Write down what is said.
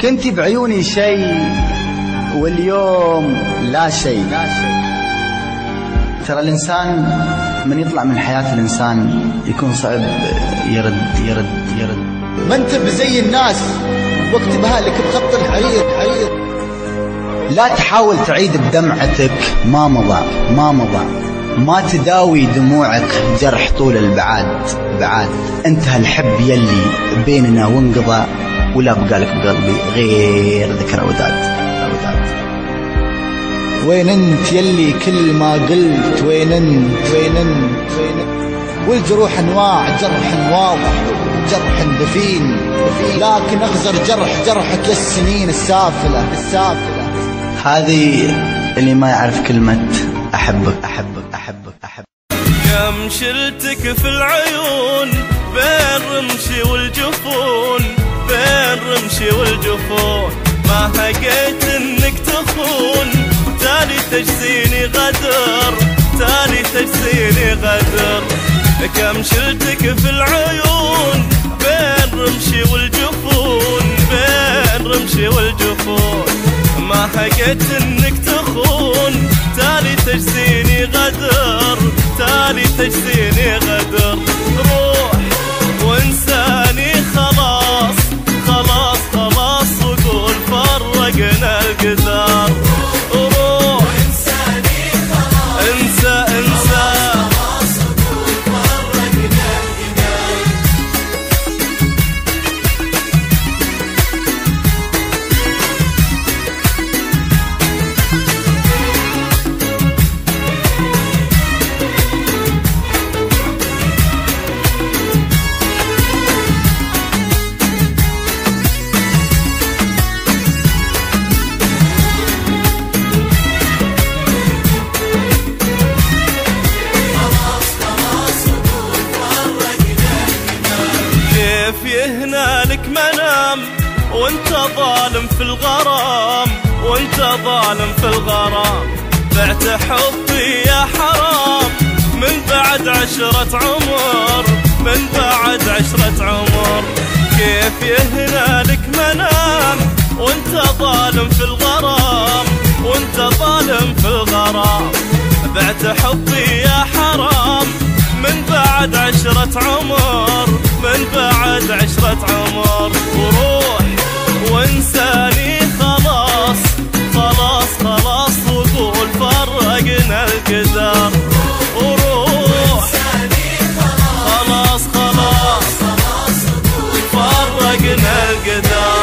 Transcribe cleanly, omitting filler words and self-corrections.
كنتي بعيوني شيء واليوم لا شيء. ترى الإنسان من يطلع من حياة الإنسان يكون صعب يرد. ما انت بزي الناس واكتبها لك بخط الحرير. لا تحاول تعيد بدمعتك ما مضى. ما تداوي دموعك جرح طول البعاد. انتهى الحب يلي بيننا وانقضى، ولا بقالك بقلبي غير ذكرى وداد. وين انت يلي كل ما قلت وين انت والجروح انواع، جرح واضح جرح دفين، لكن اغزر جرحك للسنين السافلة. هذه اللي ما يعرف كلمة أحبك. كم شلتك في العيون بين رمشي والجفون، ما هقيت انك تخون، تالي تجزيني غدر. كم شلتك في العيون بين رمشي والجفون، ما هقيت انك تخون، تالي تجزيني غدر. روح وانساني خلاص، وقول فرقنا القدر. روح وانساني خلاص، انسى خلاص، وقول فرقنا القدر. يهنالك منام وانت ظالم في الغرام، بعت حبي يا حرام من بعد عشرة عمر. كيف يهنالك منام وانت ظالم في الغرام، بعت حبي يا حرام من بعد عشرة عمر. وروح وانساني خلاص، وقول فرقنا القدر. وروح خلاص، وقول فرقنا القدر.